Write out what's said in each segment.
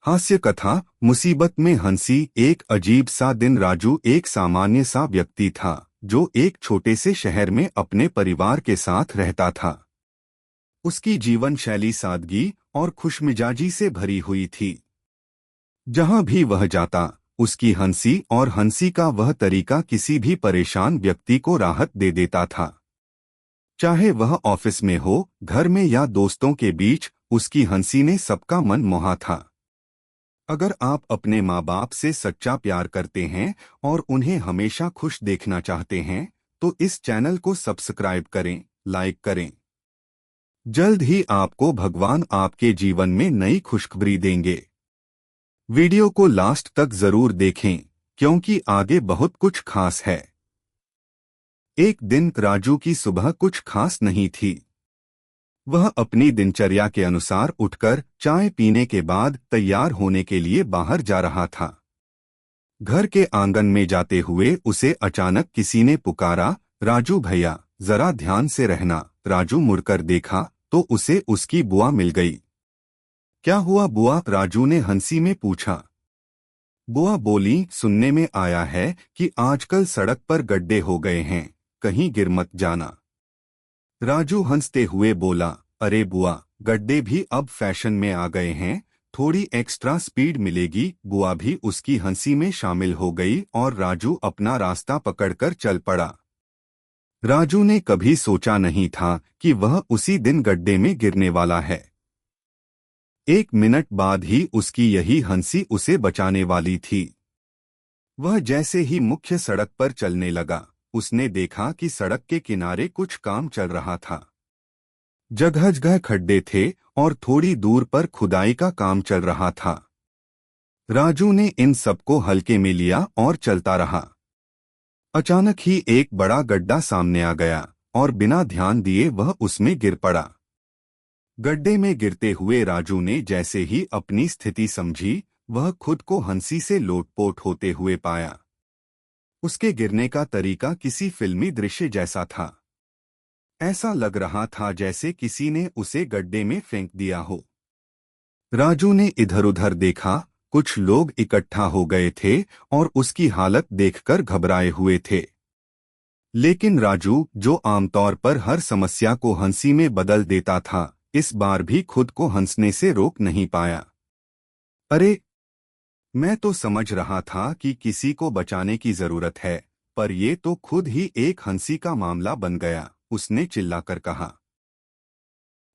हास्य कथा मुसीबत में हंसी। एक अजीब सा दिन। राजू एक सामान्य सा व्यक्ति था जो एक छोटे से शहर में अपने परिवार के साथ रहता था। उसकी जीवन शैली सादगी और खुशमिजाजी से भरी हुई थी। जहां भी वह जाता, उसकी हंसी और हंसी का वह तरीका किसी भी परेशान व्यक्ति को राहत दे देता था। चाहे वह ऑफिस में हो, घर में या दोस्तों के बीच, उसकी हंसी ने सबका मन मोहा था। अगर आप अपने माँ बाप से सच्चा प्यार करते हैं और उन्हें हमेशा खुश देखना चाहते हैं, तो इस चैनल को सब्सक्राइब करें, लाइक करें। जल्द ही आपको भगवान आपके जीवन में नई खुशखबरी देंगे। वीडियो को लास्ट तक जरूर देखें, क्योंकि आगे बहुत कुछ खास है। एक दिन राजू की सुबह कुछ खास नहीं थी। वह अपनी दिनचर्या के अनुसार उठकर चाय पीने के बाद तैयार होने के लिए बाहर जा रहा था। घर के आंगन में जाते हुए उसे अचानक किसी ने पुकारा, राजू भैया, जरा ध्यान से रहना। राजू मुड़कर देखा तो उसे उसकी बुआ मिल गई। क्या हुआ बुआ? राजू ने हंसी में पूछा। बुआ बोली, सुनने में आया है कि आजकल सड़क पर गड्ढे हो गए हैं, कहीं गिर मत जाना। राजू हंसते हुए बोला, अरे बुआ, गड्ढे भी अब फैशन में आ गए हैं, थोड़ी एक्स्ट्रा स्पीड मिलेगी। बुआ भी उसकी हंसी में शामिल हो गई और राजू अपना रास्ता पकड़कर चल पड़ा। राजू ने कभी सोचा नहीं था कि वह उसी दिन गड्ढे में गिरने वाला है। 1 मिनट बाद ही उसकी यही हंसी उसे बचाने वाली थी। वह जैसे ही मुख्य सड़क पर चलने लगा, उसने देखा कि सड़क के किनारे कुछ काम चल रहा था। जगह जगह खड्डे थे और थोड़ी दूर पर खुदाई का काम चल रहा था। राजू ने इन सबको हल्के में लिया और चलता रहा। अचानक ही एक बड़ा गड्ढा सामने आ गया और बिना ध्यान दिए वह उसमें गिर पड़ा। गड्ढे में गिरते हुए राजू ने जैसे ही अपनी स्थिति समझी, वह खुद को हंसी से लोटपोट होते हुए पाया। उसके गिरने का तरीका किसी फिल्मी दृश्य जैसा था। ऐसा लग रहा था जैसे किसी ने उसे गड्ढे में फेंक दिया हो। राजू ने इधर-उधर देखा, कुछ लोग इकट्ठा हो गए थे और उसकी हालत देखकर घबराए हुए थे। लेकिन राजू, जो आमतौर पर हर समस्या को हंसी में बदल देता था, इस बार भी खुद को हंसने से रोक नहीं पाया। अरे, मैं तो समझ रहा था कि किसी को बचाने की जरूरत है, पर ये तो खुद ही एक हंसी का मामला बन गया, उसने चिल्लाकर कहा।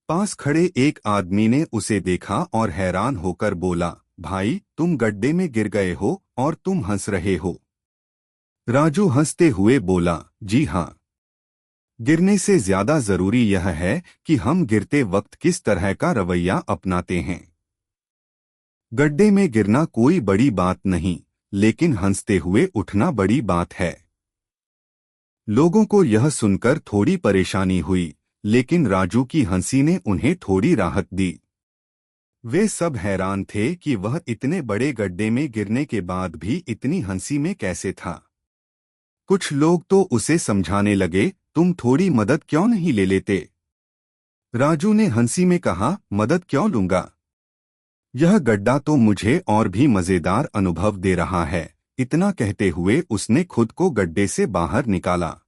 पास खड़े एक आदमी ने उसे देखा और हैरान होकर बोला, भाई, तुम गड्ढे में गिर गए हो और तुम हंस रहे हो। राजू हंसते हुए बोला, जी हाँ। गिरने से ज्यादा जरूरी यह है कि हम गिरते वक्त किस तरह का रवैया अपनाते हैं। गड्ढे में गिरना कोई बड़ी बात नहीं, लेकिन हंसते हुए उठना बड़ी बात है। लोगों को यह सुनकर थोड़ी परेशानी हुई, लेकिन राजू की हंसी ने उन्हें थोड़ी राहत दी। वे सब हैरान थे कि वह इतने बड़े गड्ढे में गिरने के बाद भी इतनी हंसी में कैसे था। कुछ लोग तो उसे समझाने लगे, तुम थोड़ी मदद क्यों नहीं ले लेते? राजू ने हंसी में कहा, मदद क्यों लूंगा? यह गड्ढा तो मुझे और भी मजेदार अनुभव दे रहा है। इतना कहते हुए उसने खुद को गड्ढे से बाहर निकाला।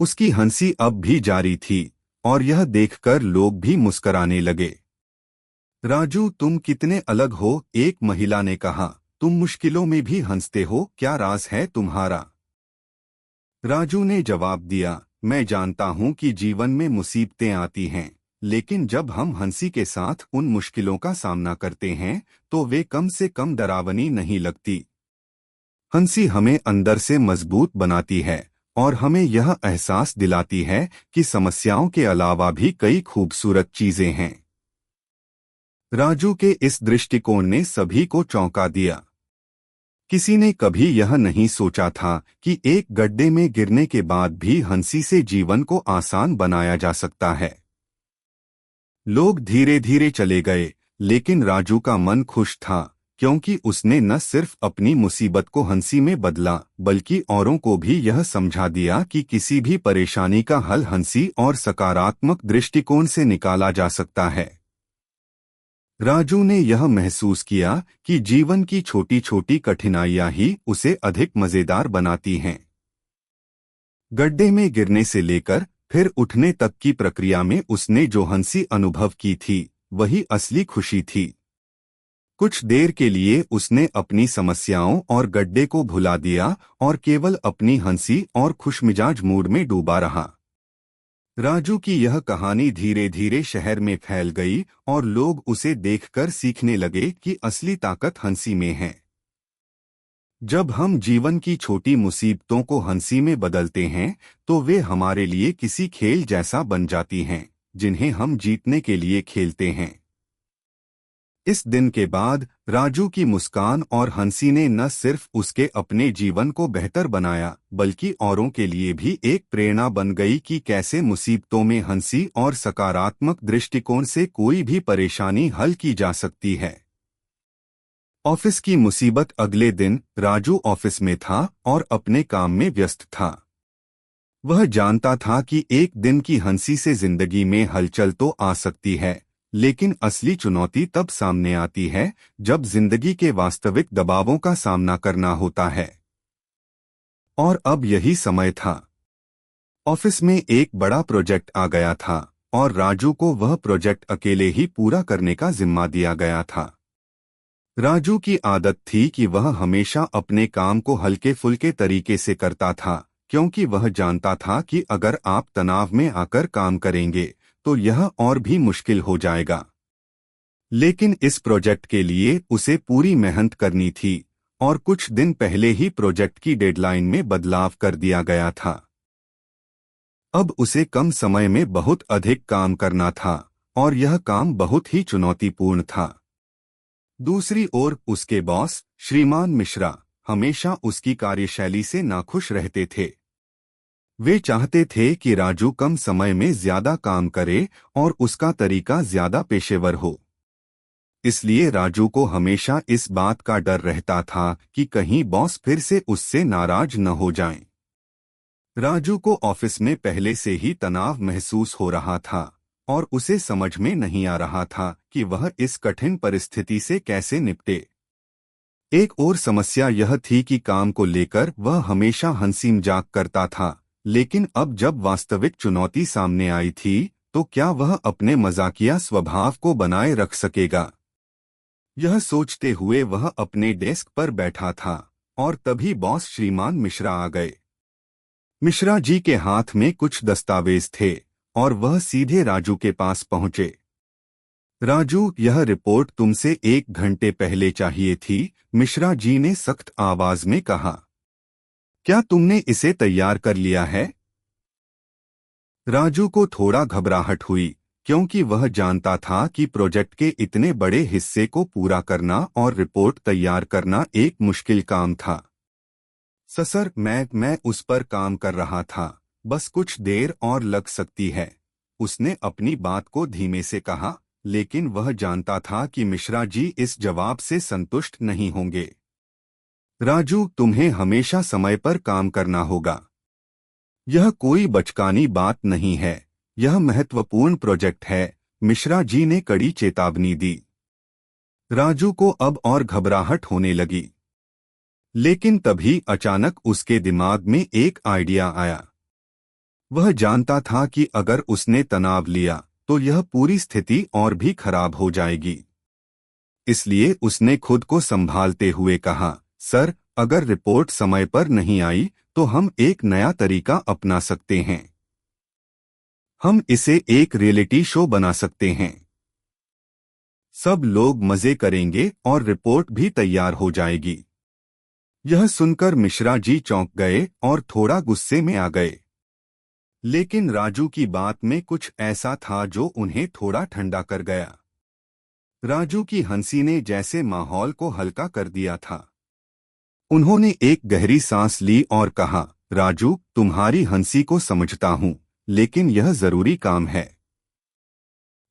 उसकी हंसी अब भी जारी थी और यह देखकर लोग भी मुस्कराने लगे। राजू, तुम कितने अलग हो, एक महिला ने कहा। तुम मुश्किलों में भी हंसते हो, क्या राज है तुम्हारा? राजू ने जवाब दिया, मैं जानता हूं कि जीवन में मुसीबतें आती हैं, लेकिन जब हम हंसी के साथ उन मुश्किलों का सामना करते हैं, तो वे कम से कम डरावनी नहीं लगती। हंसी हमें अंदर से मजबूत बनाती है और हमें यह एहसास दिलाती है कि समस्याओं के अलावा भी कई खूबसूरत चीजें हैं। राजू के इस दृष्टिकोण ने सभी को चौंका दिया। किसी ने कभी यह नहीं सोचा था कि एक गड्ढे में गिरने के बाद भी हंसी से जीवन को आसान बनाया जा सकता है। लोग धीरे धीरे चले गए, लेकिन राजू का मन खुश था, क्योंकि उसने न सिर्फ अपनी मुसीबत को हंसी में बदला, बल्कि औरों को भी यह समझा दिया कि किसी भी परेशानी का हल हंसी और सकारात्मक दृष्टिकोण से निकाला जा सकता है। राजू ने यह महसूस किया कि जीवन की छोटी छोटी कठिनाइयां ही उसे अधिक मजेदार बनाती हैं। गड्ढे में गिरने से लेकर फिर उठने तक की प्रक्रिया में उसने जो हंसी अनुभव की थी, वही असली खुशी थी। कुछ देर के लिए उसने अपनी समस्याओं और गड्ढे को भुला दिया और केवल अपनी हंसी और खुशमिजाज मूड में डूबा रहा। राजू की यह कहानी धीरे धीरे शहर में फैल गई और लोग उसे देखकर सीखने लगे कि असली ताकत हंसी में है। जब हम जीवन की छोटी मुसीबतों को हंसी में बदलते हैं तो वे हमारे लिए किसी खेल जैसा बन जाती हैं, जिन्हें हम जीतने के लिए खेलते हैं। इस दिन के बाद राजू की मुस्कान और हंसी ने न सिर्फ उसके अपने जीवन को बेहतर बनाया, बल्कि औरों के लिए भी एक प्रेरणा बन गई कि कैसे मुसीबतों में हंसी और सकारात्मक दृष्टिकोण से कोई भी परेशानी हल की जा सकती है। ऑफिस की मुसीबत। अगले दिन राजू ऑफिस में था और अपने काम में व्यस्त था। वह जानता था कि एक दिन की हंसी से जिंदगी में हलचल तो आ सकती है, लेकिन असली चुनौती तब सामने आती है जब जिंदगी के वास्तविक दबावों का सामना करना होता है। और अब यही समय था। ऑफिस में एक बड़ा प्रोजेक्ट आ गया था और राजू को वह प्रोजेक्ट अकेले ही पूरा करने का जिम्मा दिया गया था। राजू की आदत थी कि वह हमेशा अपने काम को हल्के फुल्के तरीके से करता था, क्योंकि वह जानता था कि अगर आप तनाव में आकर काम करेंगे तो यह और भी मुश्किल हो जाएगा। लेकिन इस प्रोजेक्ट के लिए उसे पूरी मेहनत करनी थी और कुछ दिन पहले ही प्रोजेक्ट की डेडलाइन में बदलाव कर दिया गया था। अब उसे कम समय में बहुत अधिक काम करना था और यह काम बहुत ही चुनौतीपूर्ण था। दूसरी ओर उसके बॉस श्रीमान मिश्रा हमेशा उसकी कार्यशैली से नाखुश रहते थे। वे चाहते थे कि राजू कम समय में ज्यादा काम करे और उसका तरीका ज्यादा पेशेवर हो। इसलिए राजू को हमेशा इस बात का डर रहता था कि कहीं बॉस फिर से उससे नाराज न हो जाएं। राजू को ऑफिस में पहले से ही तनाव महसूस हो रहा था और उसे समझ में नहीं आ रहा था कि वह इस कठिन परिस्थिति से कैसे निपटे। एक और समस्या यह थी कि काम को लेकर वह हमेशा हंसी मजाक करता था, लेकिन अब जब वास्तविक चुनौती सामने आई थी तो क्या वह अपने मजाकिया स्वभाव को बनाए रख सकेगा? यह सोचते हुए वह अपने डेस्क पर बैठा था और तभी बॉस श्रीमान मिश्रा आ गए। मिश्रा जी के हाथ में कुछ दस्तावेज थे और वह सीधे राजू के पास पहुंचे। राजू, यह रिपोर्ट तुमसे 1 घंटे पहले चाहिए थी, मिश्रा जी ने सख्त आवाज में कहा। क्या तुमने इसे तैयार कर लिया है? राजू को थोड़ा घबराहट हुई, क्योंकि वह जानता था कि प्रोजेक्ट के इतने बड़े हिस्से को पूरा करना और रिपोर्ट तैयार करना एक मुश्किल काम था। सर, मैं उस पर काम कर रहा था, बस कुछ देर और लग सकती है, उसने अपनी बात को धीमे से कहा, लेकिन वह जानता था कि मिश्रा जी इस जवाब से संतुष्ट नहीं होंगे। राजू, तुम्हें हमेशा समय पर काम करना होगा। यह कोई बचकानी बात नहीं है, यह महत्वपूर्ण प्रोजेक्ट है, मिश्रा जी ने कड़ी चेतावनी दी। राजू को अब और घबराहट होने लगी। लेकिन तभी अचानक उसके दिमाग में एक आइडिया आया। वह जानता था कि अगर उसने तनाव लिया तो यह पूरी स्थिति और भी खराब हो जाएगी। इसलिए उसने खुद को संभालते हुए कहा, सर, अगर रिपोर्ट समय पर नहीं आई तो हम एक नया तरीका अपना सकते हैं। हम इसे एक रियलिटी शो बना सकते हैं। सब लोग मजे करेंगे और रिपोर्ट भी तैयार हो जाएगी। यह सुनकर मिश्रा जी चौंक गए और थोड़ा गुस्से में आ गए। लेकिन राजू की बात में कुछ ऐसा था जो उन्हें थोड़ा ठंडा कर गया। राजू की हंसी ने जैसे माहौल को हल्का कर दिया था। उन्होंने एक गहरी सांस ली और कहा, राजू, तुम्हारी हंसी को समझता हूं, लेकिन यह जरूरी काम है।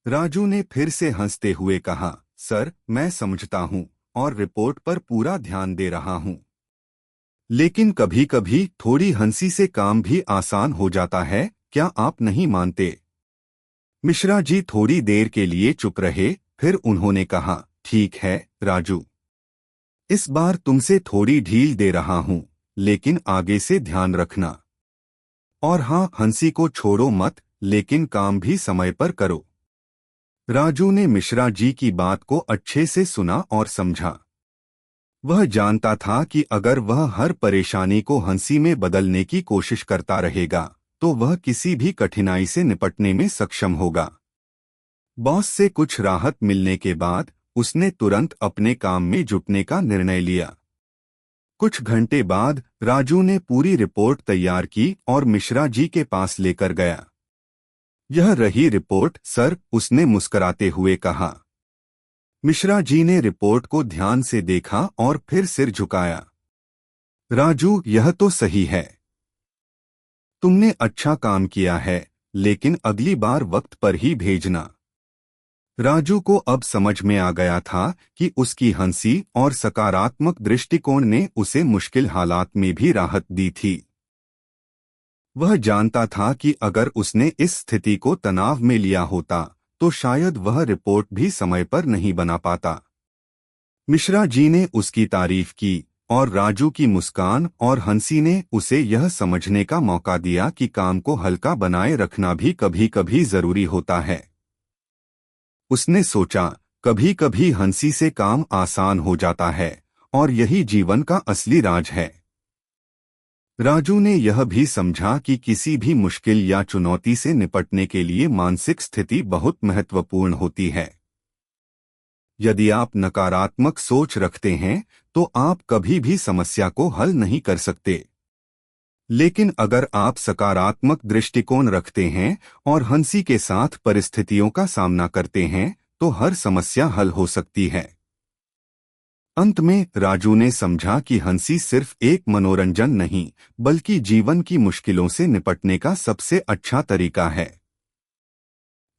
राजू ने फिर से हंसते हुए कहा, सर, मैं समझता हूं और रिपोर्ट पर पूरा ध्यान दे रहा हूं। लेकिन कभी कभी थोड़ी हंसी से काम भी आसान हो जाता है, क्या आप नहीं मानते? मिश्रा जी थोड़ी देर के लिए चुप रहे फिर उन्होंने कहा, ठीक है राजू, इस बार तुमसे थोड़ी ढील दे रहा हूं, लेकिन आगे से ध्यान रखना। और हाँ, हंसी को छोड़ो मत, लेकिन काम भी समय पर करो। राजू ने मिश्रा जी की बात को अच्छे से सुना और समझा। वह जानता था कि अगर वह हर परेशानी को हंसी में बदलने की कोशिश करता रहेगा तो वह किसी भी कठिनाई से निपटने में सक्षम होगा। बॉस से कुछ राहत मिलने के बाद उसने तुरंत अपने काम में जुटने का निर्णय लिया। कुछ घंटे बाद राजू ने पूरी रिपोर्ट तैयार की और मिश्रा जी के पास लेकर गया। यह रही रिपोर्ट सर, उसने मुस्कुराते हुए कहा। मिश्रा जी ने रिपोर्ट को ध्यान से देखा और फिर सिर झुकाया। राजू, यह तो सही है, तुमने अच्छा काम किया है, लेकिन अगली बार वक्त पर ही भेजना। राजू को अब समझ में आ गया था कि उसकी हंसी और सकारात्मक दृष्टिकोण ने उसे मुश्किल हालात में भी राहत दी थी। वह जानता था कि अगर उसने इस स्थिति को तनाव में लिया होता तो शायद वह रिपोर्ट भी समय पर नहीं बना पाता। मिश्रा जी ने उसकी तारीफ की और राजू की मुस्कान और हंसी ने उसे यह समझने का मौका दिया कि काम को हल्का बनाए रखना भी कभी-कभी जरूरी होता है। उसने सोचा, कभी कभी हंसी से काम आसान हो जाता है और यही जीवन का असली राज है। राजू ने यह भी समझा कि किसी भी मुश्किल या चुनौती से निपटने के लिए मानसिक स्थिति बहुत महत्वपूर्ण होती है। यदि आप नकारात्मक सोच रखते हैं तो आप कभी भी समस्या को हल नहीं कर सकते। लेकिन अगर आप सकारात्मक दृष्टिकोण रखते हैं और हंसी के साथ परिस्थितियों का सामना करते हैं तो हर समस्या हल हो सकती है। अंत में राजू ने समझा कि हंसी सिर्फ एक मनोरंजन नहीं, बल्कि जीवन की मुश्किलों से निपटने का सबसे अच्छा तरीका है।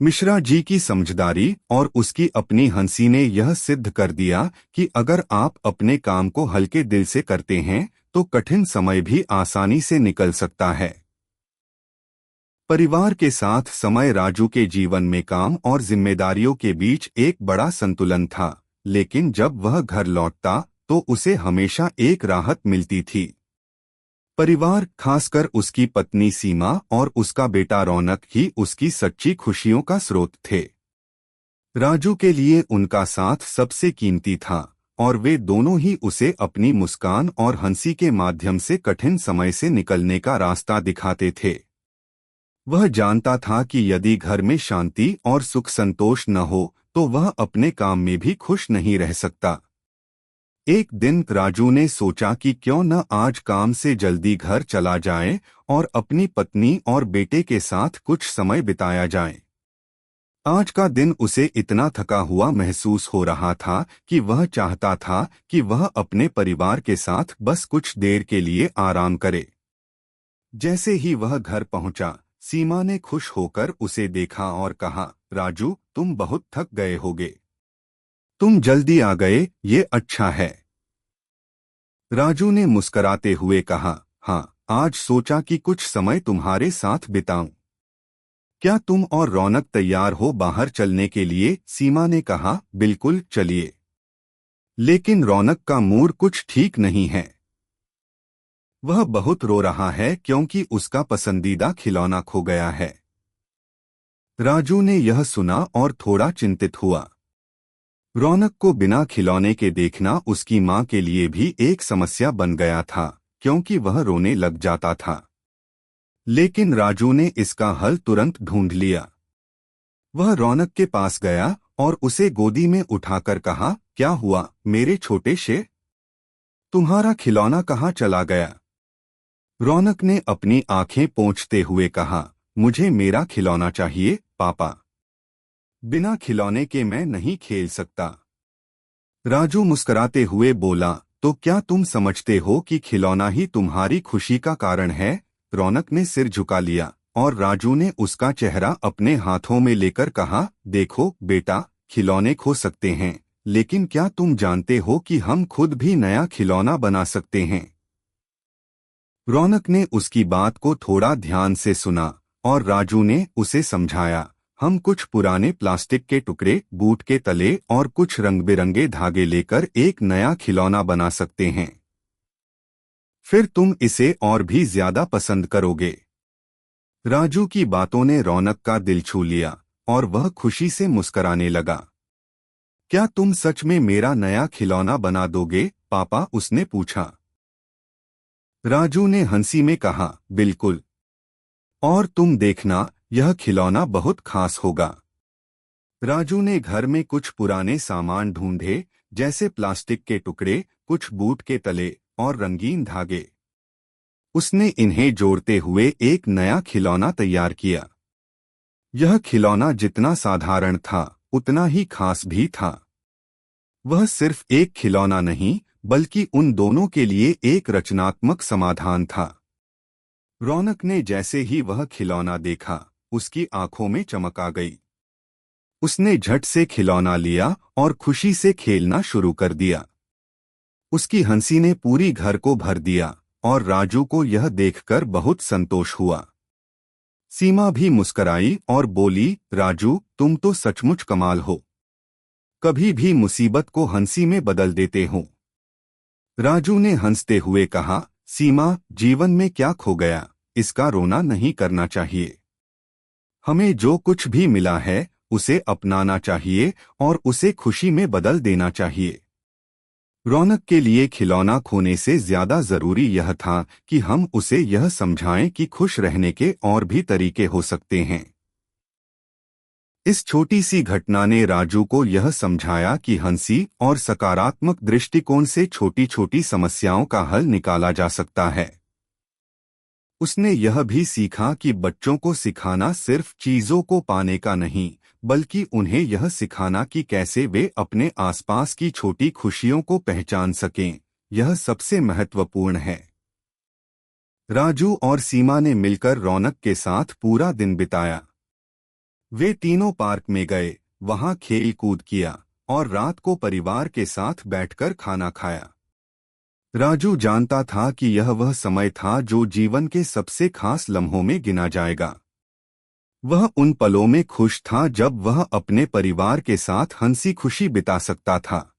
मिश्रा जी की समझदारी और उसकी अपनी हंसी ने यह सिद्ध कर दिया कि अगर आप अपने काम को हल्के दिल से करते हैं तो कठिन समय भी आसानी से निकल सकता है। परिवार के साथ समय राजू के जीवन में काम और जिम्मेदारियों के बीच एक बड़ा संतुलन था, लेकिन जब वह घर लौटता तो उसे हमेशा एक राहत मिलती थी। परिवार, खासकर उसकी पत्नी सीमा और उसका बेटा रौनक ही उसकी सच्ची खुशियों का स्रोत थे। राजू के लिए उनका साथ सबसे कीमती था और वे दोनों ही उसे अपनी मुस्कान और हंसी के माध्यम से कठिन समय से निकलने का रास्ता दिखाते थे। वह जानता था कि यदि घर में शांति और सुख संतोष न हो तो वह अपने काम में भी खुश नहीं रह सकता। एक दिन राजू ने सोचा कि क्यों न आज काम से जल्दी घर चला जाए और अपनी पत्नी और बेटे के साथ कुछ समय बिताया जाए। आज का दिन उसे इतना थका हुआ महसूस हो रहा था कि वह चाहता था कि वह अपने परिवार के साथ बस कुछ देर के लिए आराम करे। जैसे ही वह घर पहुंचा, सीमा ने खुश होकर उसे देखा और कहा, राजू, तुम बहुत थक गए होगे, तुम जल्दी आ गए, ये अच्छा है। राजू ने मुस्कराते हुए कहा, हाँ, आज सोचा कि कुछ समय तुम्हारे साथ बिताऊं। क्या तुम और रौनक तैयार हो बाहर चलने के लिए? सीमा ने कहा, बिल्कुल, चलिए। लेकिन रौनक का मूड कुछ ठीक नहीं है। वह बहुत रो रहा है क्योंकि उसका पसंदीदा खिलौना खो गया है। राजू ने यह सुना और थोड़ा चिंतित हुआ। रौनक को बिना खिलौने के देखना उसकी मां के लिए भी एक समस्या बन गया था, क्योंकि वह रोने लग जाता था। लेकिन राजू ने इसका हल तुरंत ढूंढ लिया। वह रौनक के पास गया और उसे गोदी में उठाकर कहा, क्या हुआ मेरे छोटे शेर, तुम्हारा खिलौना कहाँ चला गया? रौनक ने अपनी आंखें पोंछते हुए कहा, मुझे मेरा खिलौना चाहिए पापा, बिना खिलौने के मैं नहीं खेल सकता। राजू मुस्कुराते हुए बोला, तो क्या तुम समझते हो कि खिलौना ही तुम्हारी खुशी का कारण है? रौनक ने सिर झुका लिया और राजू ने उसका चेहरा अपने हाथों में लेकर कहा, देखो बेटा, खिलौने खो सकते हैं, लेकिन क्या तुम जानते हो कि हम खुद भी नया खिलौना बना सकते हैं? रौनक ने उसकी बात को थोड़ा ध्यान से सुना और राजू ने उसे समझाया, हम कुछ पुराने प्लास्टिक के टुकड़े, बूट के तले और कुछ रंग बिरंगे धागे लेकर एक नया खिलौना बना सकते हैं। फिर तुम इसे और भी ज्यादा पसंद करोगे। राजू की बातों ने रौनक का दिल छू लिया और वह खुशी से मुस्कराने लगा। क्या तुम सच में मेरा नया खिलौना बना दोगे, पापा? उसने पूछा। राजू ने हंसी में कहा, बिल्कुल। और तुम देखना, यह खिलौना बहुत खास होगा। राजू ने घर में कुछ पुराने सामान ढूंढे, जैसे प्लास्टिक के टुकड़े, कुछ बूट के तले और रंगीन धागे। उसने इन्हें जोड़ते हुए एक नया खिलौना तैयार किया। यह खिलौना जितना साधारण था, उतना ही खास भी था। वह सिर्फ एक खिलौना नहीं, बल्कि उन दोनों के लिए एक रचनात्मक समाधान था। रौनक ने जैसे ही वह खिलौना देखा, उसकी आंखों में चमक आ गई। उसने झट से खिलौना लिया और खुशी से खेलना शुरू कर दिया। उसकी हंसी ने पूरी घर को भर दिया और राजू को यह देखकर बहुत संतोष हुआ। सीमा भी मुस्कराई और बोली, राजू, तुम तो सचमुच कमाल हो। कभी भी मुसीबत को हंसी में बदल देते हो। राजू ने हंसते हुए कहा, सीमा, जीवन में क्या खो गया, इसका रोना नहीं करना चाहिए। हमें जो कुछ भी मिला है, उसे अपनाना चाहिए और उसे खुशी में बदल देना चाहिए। रौनक के लिए खिलौना खोने से ज्यादा जरूरी यह था कि हम उसे यह समझाएं कि खुश रहने के और भी तरीके हो सकते हैं। इस छोटी सी घटना ने राजू को यह समझाया कि हंसी और सकारात्मक दृष्टिकोण से छोटी छोटी समस्याओं का हल निकाला जा सकता है। उसने यह भी सीखा कि बच्चों को सिखाना सिर्फ चीजों को पाने का नहीं, बल्कि उन्हें यह सिखाना कि कैसे वे अपने आसपास की छोटी खुशियों को पहचान सकें, यह सबसे महत्वपूर्ण है। राजू और सीमा ने मिलकर रौनक के साथ पूरा दिन बिताया। वे तीनों पार्क में गए, वहां खेल कूद किया और रात को परिवार के साथ बैठकर खाना खाया। राजू जानता था कि यह वह समय था जो जीवन के सबसे खास लम्हों में गिना जाएगा। वह उन पलों में खुश था जब वह अपने परिवार के साथ हंसी खुशी बिता सकता था।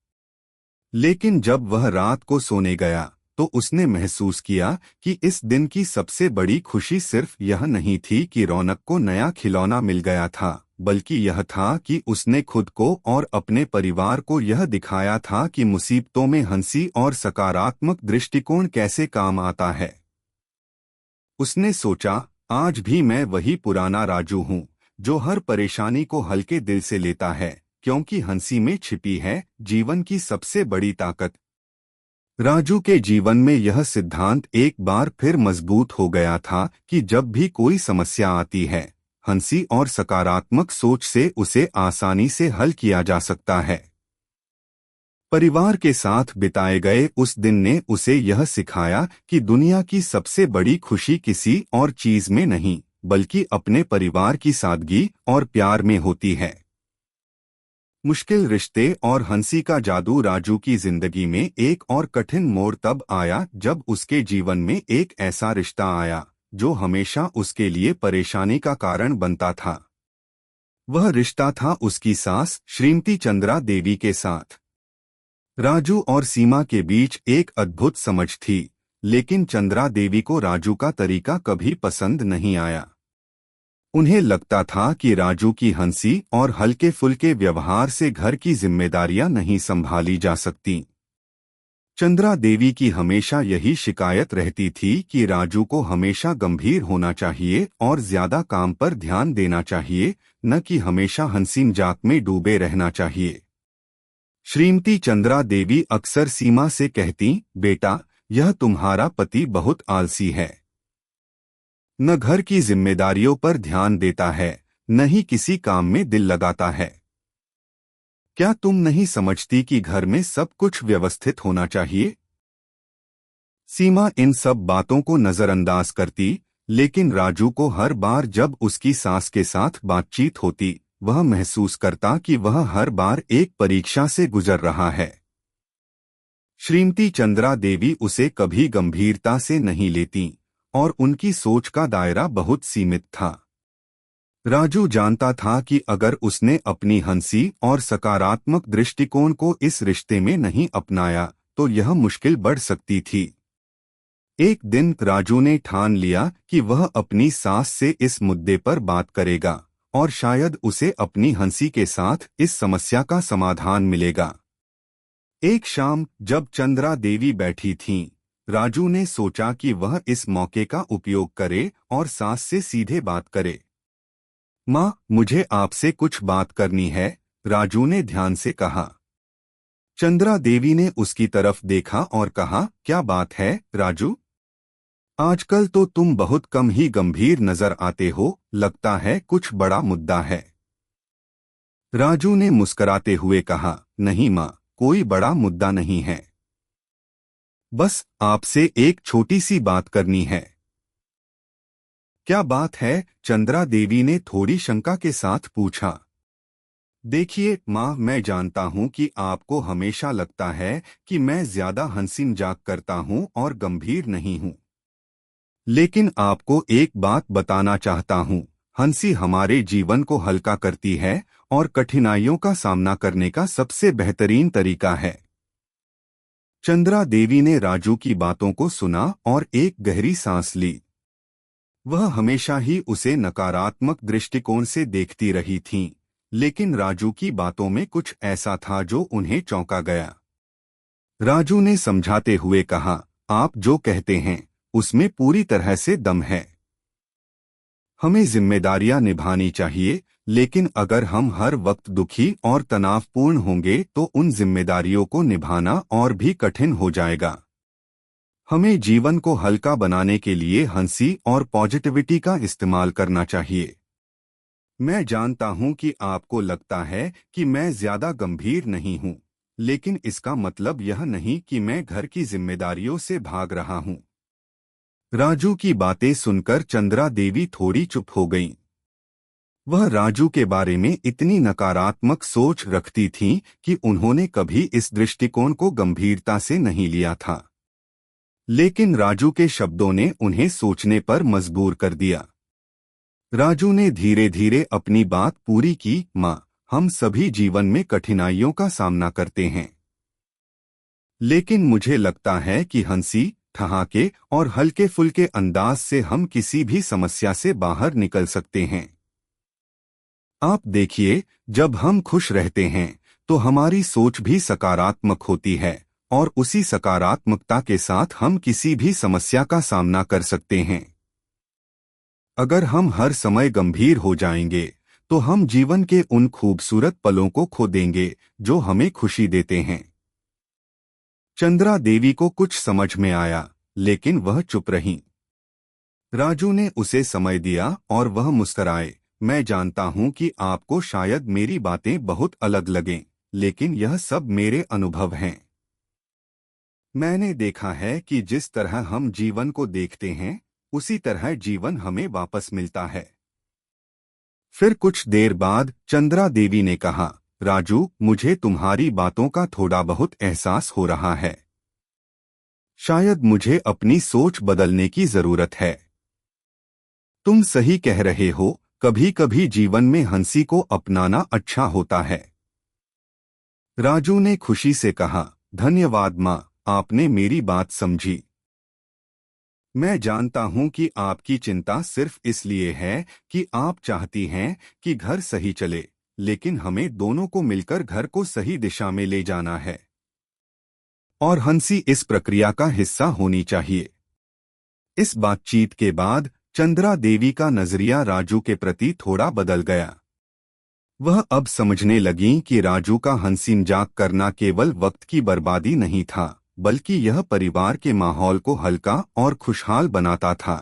लेकिन जब वह रात को सोने गया, तो उसने महसूस किया कि इस दिन की सबसे बड़ी खुशी सिर्फ यह नहीं थी कि रौनक को नया खिलौना मिल गया था, बल्कि यह था कि उसने खुद को और अपने परिवार को यह दिखाया था कि मुसीबतों में हंसी और सकारात्मक दृष्टिकोण कैसे काम आता है। उसने सोचा, आज भी मैं वही पुराना राजू हूँ, जो हर परेशानी को हल्के दिल से लेता है, क्योंकि हंसी में छिपी है जीवन की सबसे बड़ी ताकत। राजू के जीवन में यह सिद्धांत एक बार फिर मजबूत हो गया था कि जब भी कोई समस्या आती है, हंसी और सकारात्मक सोच से उसे आसानी से हल किया जा सकता है। परिवार के साथ बिताए गए उस दिन ने उसे यह सिखाया कि दुनिया की सबसे बड़ी खुशी किसी और चीज में नहीं, बल्कि अपने परिवार की सादगी और प्यार में होती है। मुश्किल रिश्ते और हंसी का जादू राजू की जिंदगी में एक और कठिन मोड़ तब आया जब उसके जीवन में एक ऐसा रिश्ता आया जो हमेशा उसके लिए परेशानी का कारण बनता था। वह रिश्ता था उसकी सास श्रीमती चंद्रा देवी के साथ। राजू और सीमा के बीच एक अद्भुत समझ थी, लेकिन चंद्रा देवी को राजू का तरीका कभी पसंद नहीं आया। उन्हें लगता था कि राजू की हंसी और हल्के फुल्के व्यवहार से घर की जिम्मेदारियां नहीं संभाली जा सकती। चंद्रा देवी की हमेशा यही शिकायत रहती थी कि राजू को हमेशा गंभीर होना चाहिए और ज्यादा काम पर ध्यान देना चाहिए, न कि हमेशा हंसी मजाक में डूबे रहना चाहिए। श्रीमती चंद्रा देवी अक्सर सीमा से कहती, बेटा, यह तुम्हारा पति बहुत आलसी है। न घर की जिम्मेदारियों पर ध्यान देता है, न ही किसी काम में दिल लगाता है। क्या तुम नहीं समझती कि घर में सब कुछ व्यवस्थित होना चाहिए? सीमा इन सब बातों को नजरअंदाज करती, लेकिन राजू को हर बार जब उसकी सास के साथ बातचीत होती, वह महसूस करता कि वह हर बार एक परीक्षा से गुजर रहा है। श्रीमती चंद्रा देवी उसे कभी गंभीरता से नहीं लेती और उनकी सोच का दायरा बहुत सीमित था। राजू जानता था कि अगर उसने अपनी हंसी और सकारात्मक दृष्टिकोण को इस रिश्ते में नहीं अपनाया तो यह मुश्किल बढ़ सकती थी। एक दिन राजू ने ठान लिया कि वह अपनी सास से इस मुद्दे पर बात करेगा और शायद उसे अपनी हंसी के साथ इस समस्या का समाधान मिलेगा। एक शाम जब चंद्रा देवी बैठी थीं, राजू ने सोचा कि वह इस मौके का उपयोग करे और सास से सीधे बात करे। माँ, मुझे आपसे कुछ बात करनी है, राजू ने ध्यान से कहा। चंद्रा देवी ने उसकी तरफ देखा और कहा, क्या बात है राजू? आजकल तो तुम बहुत कम ही गंभीर नजर आते हो, लगता है कुछ बड़ा मुद्दा है। राजू ने मुस्कुराते हुए कहा, नहीं माँ, कोई बड़ा मुद्दा नहीं है। बस आपसे एक छोटी सी बात करनी है। क्या बात है? चंद्रा देवी ने थोड़ी शंका के साथ पूछा। देखिए माँ, मैं जानता हूँ कि आपको हमेशा लगता है कि मैं ज्यादा हंसी मजाक करता हूँ और गंभीर नहीं हूँ। लेकिन आपको एक बात बताना चाहता हूँ, हंसी हमारे जीवन को हल्का करती है और कठिनाइयों का सामना करने का सबसे बेहतरीन तरीका है। चंद्रा देवी ने राजू की बातों को सुना और एक गहरी सांस ली। वह हमेशा ही उसे नकारात्मक दृष्टिकोण से देखती रही थीं, लेकिन राजू की बातों में कुछ ऐसा था जो उन्हें चौंका गया। राजू ने समझाते हुए कहा, आप जो कहते हैं उसमें पूरी तरह से दम है। हमें जिम्मेदारियां निभानी चाहिए, लेकिन अगर हम हर वक्त दुखी और तनावपूर्ण होंगे तो उन जिम्मेदारियों को निभाना और भी कठिन हो जाएगा। हमें जीवन को हल्का बनाने के लिए हंसी और पॉजिटिविटी का इस्तेमाल करना चाहिए। मैं जानता हूं कि आपको लगता है कि मैं ज्यादा गंभीर नहीं हूं, लेकिन इसका मतलब यह नहीं कि मैं घर की जिम्मेदारियों से भाग रहा हूं। राजू की बातें सुनकर चंद्रा देवी थोड़ी चुप हो गईं। वह राजू के बारे में इतनी नकारात्मक सोच रखती थीं कि उन्होंने कभी इस दृष्टिकोण को गंभीरता से नहीं लिया था। लेकिन राजू के शब्दों ने उन्हें सोचने पर मजबूर कर दिया। राजू ने धीरे धीरे अपनी बात पूरी की, माँ, हम सभी जीवन में कठिनाइयों का सामना करते हैं, लेकिन मुझे लगता है कि हंसी, ठहाके और हल्के फुल्के अंदाज से हम किसी भी समस्या से बाहर निकल सकते हैं। आप देखिए, जब हम खुश रहते हैं तो हमारी सोच भी सकारात्मक होती है और उसी सकारात्मकता के साथ हम किसी भी समस्या का सामना कर सकते हैं। अगर हम हर समय गंभीर हो जाएंगे तो हम जीवन के उन खूबसूरत पलों को खो देंगे जो हमें खुशी देते हैं। चंद्रा देवी को कुछ समझ में आया, लेकिन वह चुप रहीं। राजू ने उसे समय दिया और वह मुस्कुराए। मैं जानता हूं कि आपको शायद मेरी बातें बहुत अलग लगें, लेकिन यह सब मेरे अनुभव हैं। मैंने देखा है कि जिस तरह हम जीवन को देखते हैं, उसी तरह जीवन हमें वापस मिलता है। फिर कुछ देर बाद चंद्रा देवी ने कहा, राजू, मुझे तुम्हारी बातों का थोड़ा बहुत एहसास हो रहा है। शायद मुझे अपनी सोच बदलने की जरूरत है। तुम सही कह रहे हो, कभी कभी जीवन में हंसी को अपनाना अच्छा होता है। राजू ने खुशी से कहा, धन्यवाद माँ, आपने मेरी बात समझी। मैं जानता हूं कि आपकी चिंता सिर्फ इसलिए है कि आप चाहती हैं कि घर सही चले, लेकिन हमें दोनों को मिलकर घर को सही दिशा में ले जाना है। और हंसी इस प्रक्रिया का हिस्सा होनी चाहिए। इस बातचीत के बाद चंद्रा देवी का नजरिया राजू के प्रति थोड़ा बदल गया। वह अब समझने लगीं कि राजू का हंसी मजाक करना केवल वक्त की बर्बादी नहीं था, बल्कि यह परिवार के माहौल को हल्का और खुशहाल बनाता था।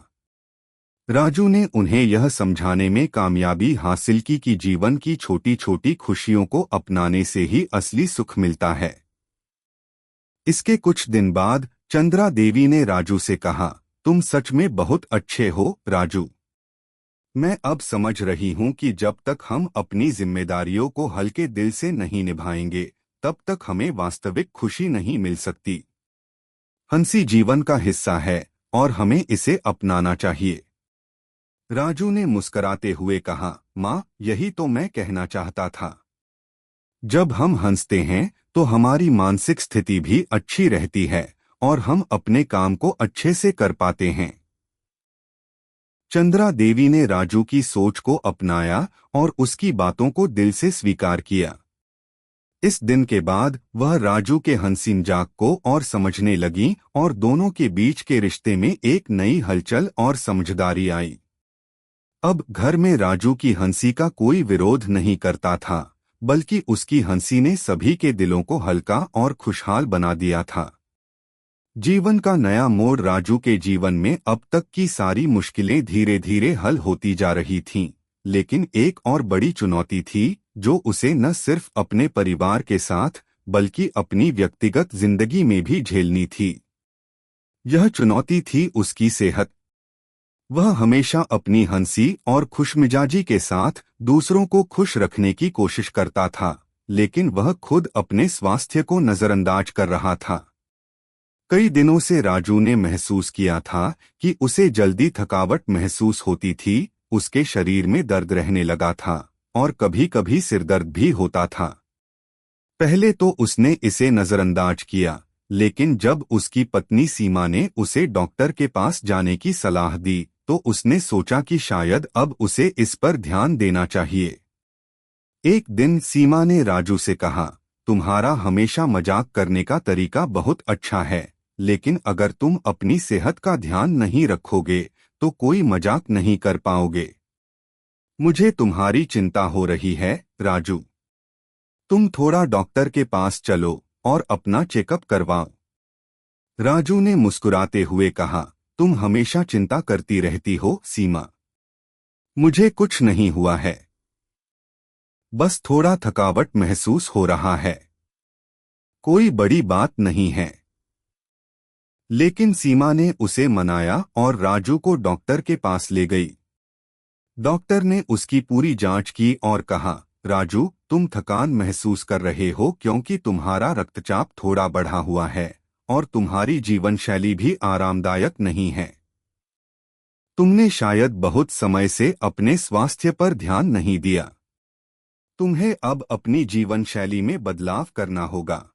राजू ने उन्हें यह समझाने में कामयाबी हासिल की कि जीवन की छोटी छोटी खुशियों को अपनाने से ही असली सुख मिलता है। इसके कुछ दिन बाद चंद्रा देवी ने राजू से कहा, तुम सच में बहुत अच्छे हो राजू। मैं अब समझ रही हूं कि जब तक हम अपनी जिम्मेदारियों को हल्के दिल से नहीं निभाएंगे, तब तक हमें वास्तविक खुशी नहीं मिल सकती। हंसी जीवन का हिस्सा है और हमें इसे अपनाना चाहिए। राजू ने मुस्कुराते हुए कहा, माँ, यही तो मैं कहना चाहता था। जब हम हंसते हैं तो हमारी मानसिक स्थिति भी अच्छी रहती है और हम अपने काम को अच्छे से कर पाते हैं। चंद्रा देवी ने राजू की सोच को अपनाया और उसकी बातों को दिल से स्वीकार किया। इस दिन के बाद वह राजू के हंसी मजाक को और समझने लगी और दोनों के बीच के रिश्ते में एक नई हलचल और समझदारी आई। अब घर में राजू की हंसी का कोई विरोध नहीं करता था, बल्कि उसकी हंसी ने सभी के दिलों को हल्का और खुशहाल बना दिया था। जीवन का नया मोड़ राजू के जीवन में अब तक की सारी मुश्किलें धीरे धीरे हल होती जा रही थीं, लेकिन एक और बड़ी चुनौती थी जो उसे न सिर्फ अपने परिवार के साथ बल्कि अपनी व्यक्तिगत जिंदगी में भी झेलनी थी। यह चुनौती थी उसकी सेहत। वह हमेशा अपनी हंसी और खुशमिजाजी के साथ दूसरों को खुश रखने की कोशिश करता था, लेकिन वह खुद अपने स्वास्थ्य को नजरअंदाज कर रहा था। कई दिनों से राजू ने महसूस किया था कि उसे जल्दी थकावट महसूस होती थी, उसके शरीर में दर्द रहने लगा था और कभी-कभी सिरदर्द भी होता था। पहले तो उसने इसे नजरअंदाज किया, लेकिन जब उसकी पत्नी सीमा ने उसे डॉक्टर के पास जाने की सलाह दी, तो उसने सोचा कि शायद अब उसे इस पर ध्यान देना चाहिए। एक दिन सीमा ने राजू से कहा, तुम्हारा हमेशा मजाक करने का तरीका बहुत अच्छा है, लेकिन अगर तुम अपनी सेहत का ध्यान नहीं रखोगे तो कोई मजाक नहीं कर पाओगे। मुझे तुम्हारी चिंता हो रही है, राजू। तुम थोड़ा डॉक्टर के पास चलो और अपना चेकअप करवाओ। राजू ने मुस्कुराते हुए कहा, तुम हमेशा चिंता करती रहती हो, सीमा। मुझे कुछ नहीं हुआ है। बस थोड़ा थकावट महसूस हो रहा है। कोई बड़ी बात नहीं है। लेकिन सीमा ने उसे मनाया और राजू को डॉक्टर के पास ले गई। डॉक्टर ने उसकी पूरी जांच की और कहा, राजू, तुम थकान महसूस कर रहे हो क्योंकि तुम्हारा रक्तचाप थोड़ा बढ़ा हुआ है और तुम्हारी जीवन शैली भी आरामदायक नहीं है। तुमने शायद बहुत समय से अपने स्वास्थ्य पर ध्यान नहीं दिया। तुम्हें अब अपनी जीवन शैली में बदलाव करना होगा।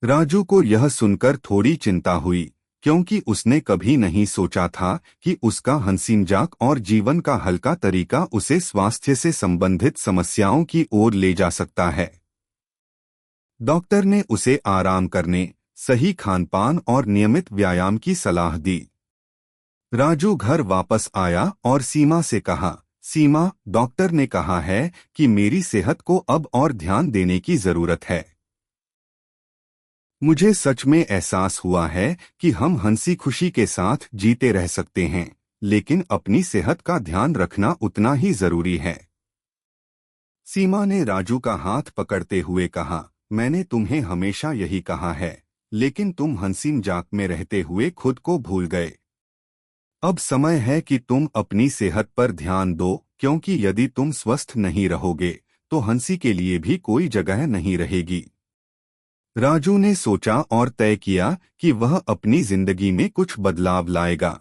राजू को यह सुनकर थोड़ी चिंता हुई, क्योंकि उसने कभी नहीं सोचा था कि उसका हंसी मजाक और जीवन का हल्का तरीका उसे स्वास्थ्य से संबंधित समस्याओं की ओर ले जा सकता है। डॉक्टर ने उसे आराम करने, सही खानपान और नियमित व्यायाम की सलाह दी। राजू घर वापस आया और सीमा से कहा, सीमा, डॉक्टर ने कहा है कि मेरी सेहत को अब और ध्यान देने की जरूरत है। मुझे सच में एहसास हुआ है कि हम हंसी खुशी के साथ जीते रह सकते हैं, लेकिन अपनी सेहत का ध्यान रखना उतना ही जरूरी है। सीमा ने राजू का हाथ पकड़ते हुए कहा, मैंने तुम्हें हमेशा यही कहा है, लेकिन तुम हंसी मजाक में रहते हुए खुद को भूल गए। अब समय है कि तुम अपनी सेहत पर ध्यान दो, क्योंकि यदि तुम स्वस्थ नहीं रहोगे तो हंसी के लिए भी कोई जगह नहीं रहेगी। राजू ने सोचा और तय किया कि वह अपनी जिंदगी में कुछ बदलाव लाएगा।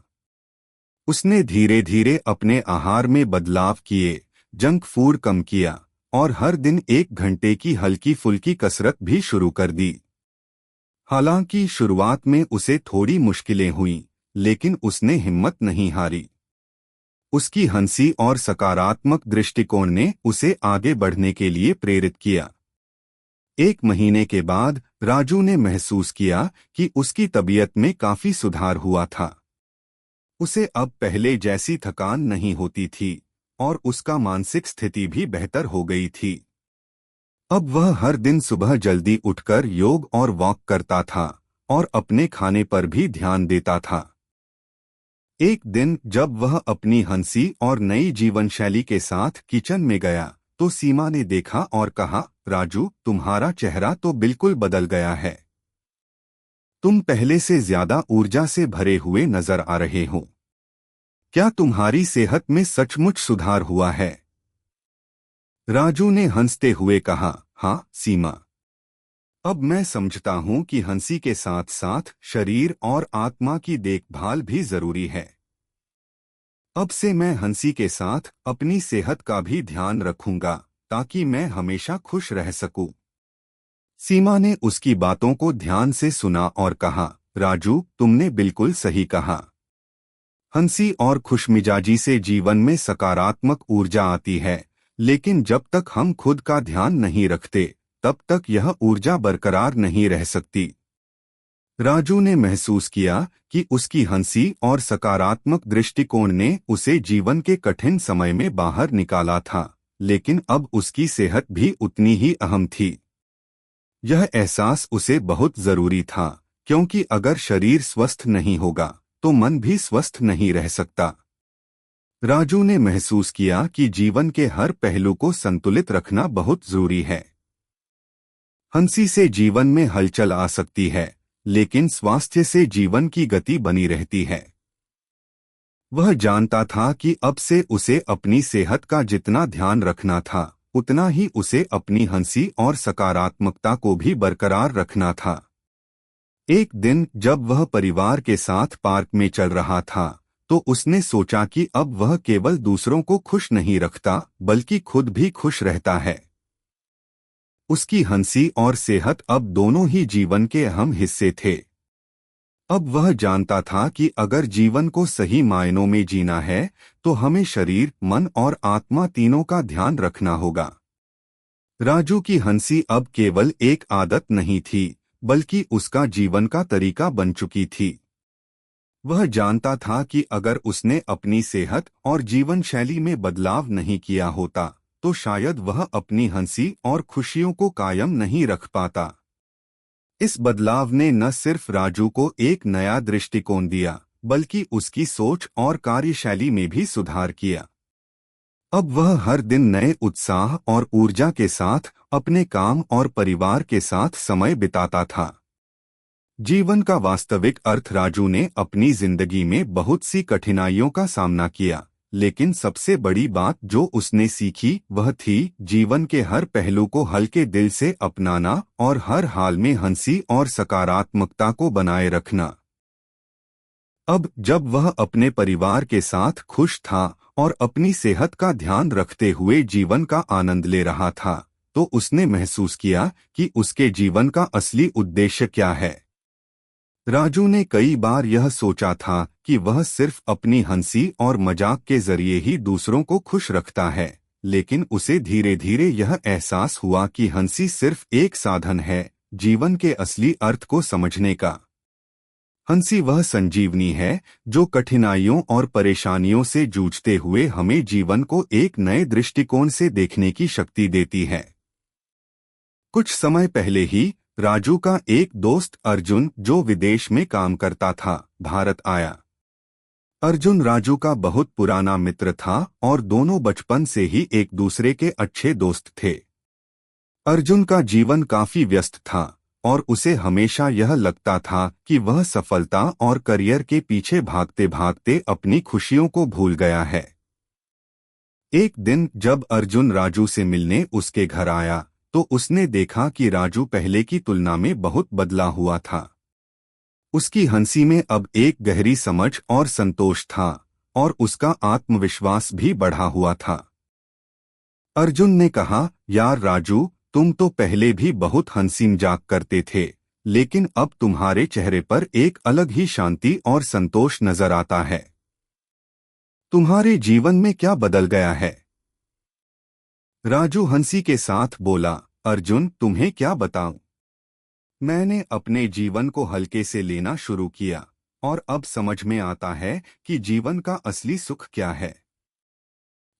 उसने धीरे धीरे अपने आहार में बदलाव किए, जंक फूड कम किया और हर दिन 1 घंटे की हल्की फुल्की कसरत भी शुरू कर दी। हालांकि शुरुआत में उसे थोड़ी मुश्किलें हुईं, लेकिन उसने हिम्मत नहीं हारी। उसकी हंसी और सकारात्मक दृष्टिकोण ने उसे आगे बढ़ने के लिए प्रेरित किया। 1 महीने के बाद राजू ने महसूस किया कि उसकी तबीयत में काफी सुधार हुआ था। उसे अब पहले जैसी थकान नहीं होती थी और उसका मानसिक स्थिति भी बेहतर हो गई थी। अब वह हर दिन सुबह जल्दी उठकर योग और वॉक करता था और अपने खाने पर भी ध्यान देता था। एक दिन जब वह अपनी हंसी और नई जीवन शैली के साथ किचन में गया तो सीमा ने देखा और कहा, राजू, तुम्हारा चेहरा तो बिल्कुल बदल गया है। तुम पहले से ज्यादा ऊर्जा से भरे हुए नजर आ रहे हो। क्या तुम्हारी सेहत में सचमुच सुधार हुआ है? राजू ने हंसते हुए कहा, हाँ सीमा। अब मैं समझता हूँ कि हंसी के साथ साथ शरीर और आत्मा की देखभाल भी जरूरी है। अब से मैं हंसी के साथ अपनी सेहत का भी ध्यान रखूंगा ताकि मैं हमेशा खुश रह सकूं। सीमा ने उसकी बातों को ध्यान से सुना और कहा, राजू, तुमने बिल्कुल सही कहा। हंसी और खुशमिजाजी से जीवन में सकारात्मक ऊर्जा आती है, लेकिन जब तक हम खुद का ध्यान नहीं रखते, तब तक यह ऊर्जा बरकरार नहीं रह सकती। राजू ने महसूस किया कि उसकी हंसी और सकारात्मक दृष्टिकोण ने उसे जीवन के कठिन समय में बाहर निकाला था, लेकिन अब उसकी सेहत भी उतनी ही अहम थी। यह एहसास उसे बहुत जरूरी था, क्योंकि अगर शरीर स्वस्थ नहीं होगा तो मन भी स्वस्थ नहीं रह सकता। राजू ने महसूस किया कि जीवन के हर पहलू को संतुलित रखना बहुत जरूरी है। हंसी से जीवन में हलचल आ सकती है, लेकिन स्वास्थ्य से जीवन की गति बनी रहती है। वह जानता था कि अब से उसे अपनी सेहत का जितना ध्यान रखना था, उतना ही उसे अपनी हंसी और सकारात्मकता को भी बरकरार रखना था। एक दिन जब वह परिवार के साथ पार्क में चल रहा था, तो उसने सोचा कि अब वह केवल दूसरों को खुश नहीं रखता, बल्कि खुद भी खुश रहता है। उसकी हंसी और सेहत अब दोनों ही जीवन के अहम हिस्से थे। अब वह जानता था कि अगर जीवन को सही मायनों में जीना है, तो हमें शरीर, मन और आत्मा तीनों का ध्यान रखना होगा। राजू की हंसी अब केवल एक आदत नहीं थी, बल्कि उसका जीवन का तरीका बन चुकी थी। वह जानता था कि अगर उसने अपनी सेहत और जीवन शैली में बदलाव नहीं किया होता, तो शायद वह अपनी हंसी और खुशियों को कायम नहीं रख पाता। इस बदलाव ने न सिर्फ राजू को एक नया दृष्टिकोण दिया, बल्कि उसकी सोच और कार्यशैली में भी सुधार किया। अब वह हर दिन नए उत्साह और ऊर्जा के साथ अपने काम और परिवार के साथ समय बिताता था। जीवन का वास्तविक अर्थ राजू ने अपनी जिंदगी में बहुत सी कठिनाइयों का सामना किया, लेकिन सबसे बड़ी बात जो उसने सीखी वह थी जीवन के हर पहलू को हल्के दिल से अपनाना और हर हाल में हंसी और सकारात्मकता को बनाए रखना। अब जब वह अपने परिवार के साथ खुश था और अपनी सेहत का ध्यान रखते हुए जीवन का आनंद ले रहा था, तो उसने महसूस किया कि उसके जीवन का असली उद्देश्य क्या है। राजू ने कई बार यह सोचा था कि वह सिर्फ अपनी हंसी और मजाक के जरिए ही दूसरों को खुश रखता है, लेकिन उसे धीरे धीरे यह एहसास हुआ कि हंसी सिर्फ एक साधन है जीवन के असली अर्थ को समझने का। हंसी वह संजीवनी है जो कठिनाइयों और परेशानियों से जूझते हुए हमें जीवन को एक नए दृष्टिकोण से देखने की शक्ति देती है। कुछ समय पहले ही राजू का एक दोस्त अर्जुन, जो विदेश में काम करता था, भारत आया। अर्जुन राजू का बहुत पुराना मित्र था और दोनों बचपन से ही एक दूसरे के अच्छे दोस्त थे। अर्जुन का जीवन काफी व्यस्त था और उसे हमेशा यह लगता था कि वह सफलता और करियर के पीछे भागते भागते अपनी खुशियों को भूल गया है। एक दिन जब अर्जुन राजू से मिलने उसके घर आया, तो उसने देखा कि राजू पहले की तुलना में बहुत बदला हुआ था। उसकी हंसी में अब एक गहरी समझ और संतोष था और उसका आत्मविश्वास भी बढ़ा हुआ था। अर्जुन ने कहा, यार राजू, तुम तो पहले भी बहुत हंसी मजाक करते थे, लेकिन अब तुम्हारे चेहरे पर एक अलग ही शांति और संतोष नजर आता है। तुम्हारे जीवन में क्या बदल गया है? राजू हंसी के साथ बोला, अर्जुन, तुम्हें क्या बताऊं? मैंने अपने जीवन को हल्के से लेना शुरू किया और अब समझ में आता है कि जीवन का असली सुख क्या है।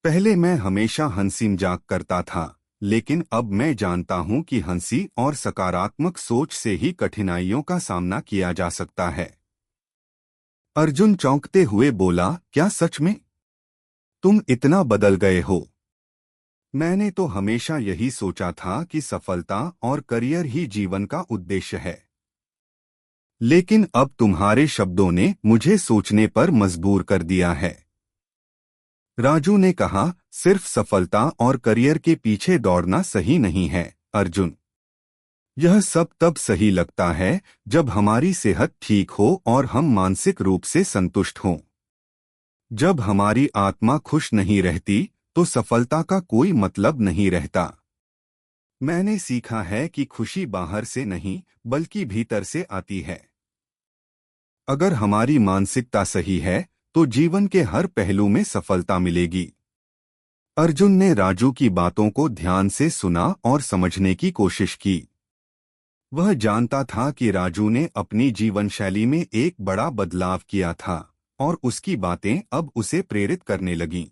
पहले मैं हमेशा हंसी मजाक करता था, लेकिन अब मैं जानता हूं कि हंसी और सकारात्मक सोच से ही कठिनाइयों का सामना किया जा सकता है। अर्जुन चौंकते हुए बोला, क्या सच में? तुम इतना बदल गए हो? मैंने तो हमेशा यही सोचा था कि सफलता और करियर ही जीवन का उद्देश्य है, लेकिन अब तुम्हारे शब्दों ने मुझे सोचने पर मजबूर कर दिया है। राजू ने कहा, सिर्फ सफलता और करियर के पीछे दौड़ना सही नहीं है अर्जुन। यह सब तब सही लगता है जब हमारी सेहत ठीक हो और हम मानसिक रूप से संतुष्ट हों। जब हमारी आत्मा खुश नहीं रहती तो सफलता का कोई मतलब नहीं रहता। मैंने सीखा है कि खुशी बाहर से नहीं बल्कि भीतर से आती है। अगर हमारी मानसिकता सही है तो जीवन के हर पहलू में सफलता मिलेगी। अर्जुन ने राजू की बातों को ध्यान से सुना और समझने की कोशिश की। वह जानता था कि राजू ने अपनी जीवन शैली में एक बड़ा बदलाव किया था और उसकी बातें अब उसे प्रेरित करने लगीं।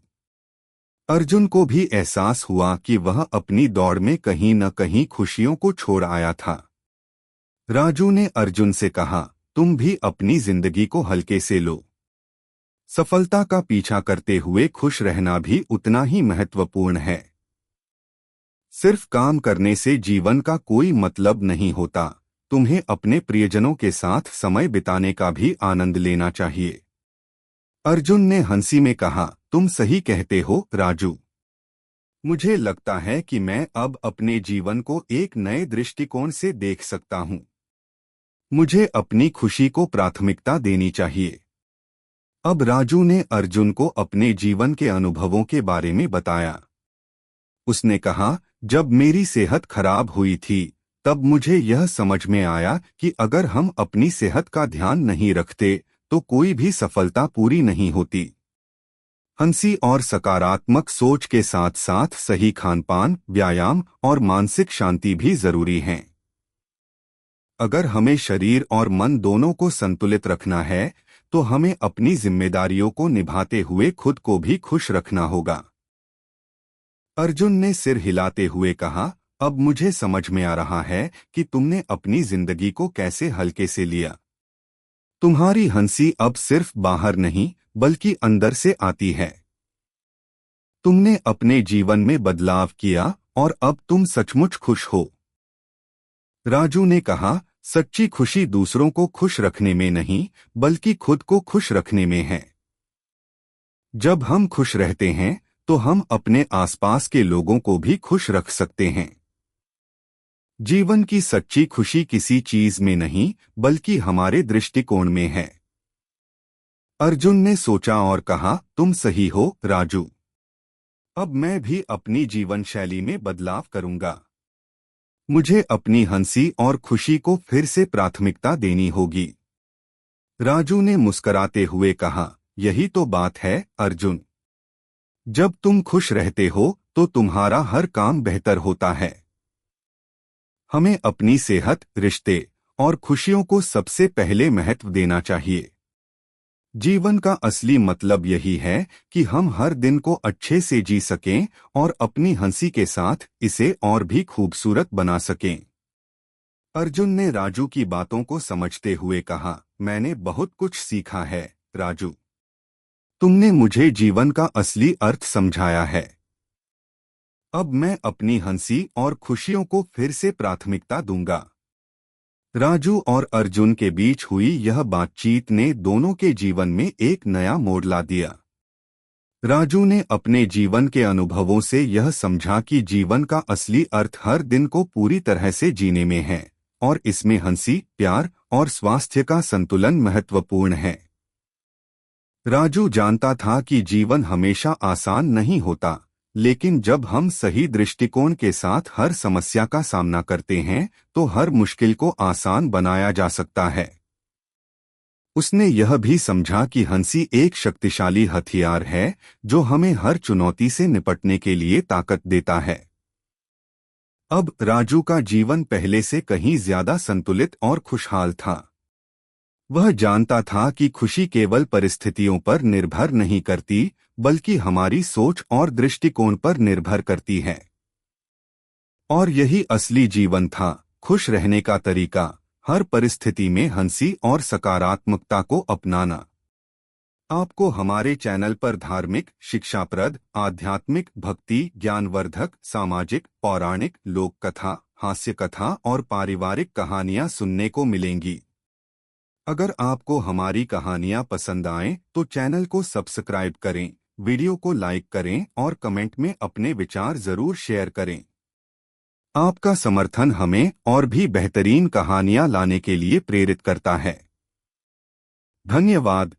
अर्जुन को भी एहसास हुआ कि वह अपनी दौड़ में कहीं न कहीं खुशियों को छोड़ आया था। राजू ने अर्जुन से कहा, तुम भी अपनी जिंदगी को हल्के से लो। सफलता का पीछा करते हुए खुश रहना भी उतना ही महत्वपूर्ण है। सिर्फ काम करने से जीवन का कोई मतलब नहीं होता। तुम्हें अपने प्रियजनों के साथ समय बिताने का भी आनंद लेना चाहिए। अर्जुन ने हंसी में कहा, तुम सही कहते हो राजू। मुझे लगता है कि मैं अब अपने जीवन को एक नए दृष्टिकोण से देख सकता हूँ। मुझे अपनी खुशी को प्राथमिकता देनी चाहिए। अब राजू ने अर्जुन को अपने जीवन के अनुभवों के बारे में बताया। उसने कहा, जब मेरी सेहत खराब हुई थी तब मुझे यह समझ में आया कि अगर हम अपनी सेहत का ध्यान नहीं रखते तो कोई भी सफलता पूरी नहीं होती। हंसी और सकारात्मक सोच के साथ साथ सही खानपान, व्यायाम और मानसिक शांति भी जरूरी हैं। अगर हमें शरीर और मन दोनों को संतुलित रखना है तो हमें अपनी जिम्मेदारियों को निभाते हुए खुद को भी खुश रखना होगा। अर्जुन ने सिर हिलाते हुए कहा, अब मुझे समझ में आ रहा है कि तुमने अपनी जिंदगी को कैसे हल्के से लिया। तुम्हारी हंसी अब सिर्फ बाहर नहीं बल्कि अंदर से आती है। तुमने अपने जीवन में बदलाव किया और अब तुम सचमुच खुश हो। राजू ने कहा, सच्ची खुशी दूसरों को खुश रखने में नहीं बल्कि खुद को खुश रखने में है। जब हम खुश रहते हैं तो हम अपने आसपास के लोगों को भी खुश रख सकते हैं। जीवन की सच्ची खुशी किसी चीज में नहीं बल्कि हमारे दृष्टिकोण में है। अर्जुन ने सोचा और कहा, तुम सही हो राजू। अब मैं भी अपनी जीवन शैली में बदलाव करूंगा। मुझे अपनी हंसी और खुशी को फिर से प्राथमिकता देनी होगी। राजू ने मुस्कुराते हुए कहा, यही तो बात है अर्जुन। जब तुम खुश रहते हो तो तुम्हारा हर काम बेहतर होता है। हमें अपनी सेहत, रिश्ते और खुशियों को सबसे पहले महत्व देना चाहिए। जीवन का असली मतलब यही है कि हम हर दिन को अच्छे से जी सकें और अपनी हंसी के साथ इसे और भी खूबसूरत बना सकें। अर्जुन ने राजू की बातों को समझते हुए कहा, मैंने बहुत कुछ सीखा है राजू। तुमने मुझे जीवन का असली अर्थ समझाया है। अब मैं अपनी हंसी और खुशियों को फिर से प्राथमिकता दूंगा। राजू और अर्जुन के बीच हुई यह बातचीत ने दोनों के जीवन में एक नया मोड़ ला दिया। राजू ने अपने जीवन के अनुभवों से यह समझा कि जीवन का असली अर्थ हर दिन को पूरी तरह से जीने में है और इसमें हंसी, प्यार और स्वास्थ्य का संतुलन महत्वपूर्ण है। राजू जानता था कि जीवन हमेशा आसान नहीं होता, लेकिन जब हम सही दृष्टिकोण के साथ हर समस्या का सामना करते हैं तो हर मुश्किल को आसान बनाया जा सकता है। उसने यह भी समझा कि हंसी एक शक्तिशाली हथियार है जो हमें हर चुनौती से निपटने के लिए ताकत देता है। अब राजू का जीवन पहले से कहीं ज्यादा संतुलित और खुशहाल था। वह जानता था कि खुशी केवल परिस्थितियों पर निर्भर नहीं करती बल्कि हमारी सोच और दृष्टिकोण पर निर्भर करती है। और यही असली जीवन था, खुश रहने का तरीका, हर परिस्थिति में हंसी और सकारात्मकता को अपनाना। आपको हमारे चैनल पर धार्मिक, शिक्षाप्रद, आध्यात्मिक, भक्ति, ज्ञानवर्धक, सामाजिक, पौराणिक, लोक कथा, हास्य कथा और पारिवारिक कहानियां सुनने को मिलेंगी। अगर आपको हमारी कहानियां पसंद आएं तो चैनल को सब्सक्राइब करें, वीडियो को लाइक करें और कमेंट में अपने विचार जरूर शेयर करें। आपका समर्थन हमें और भी बेहतरीन कहानियां लाने के लिए प्रेरित करता है। धन्यवाद।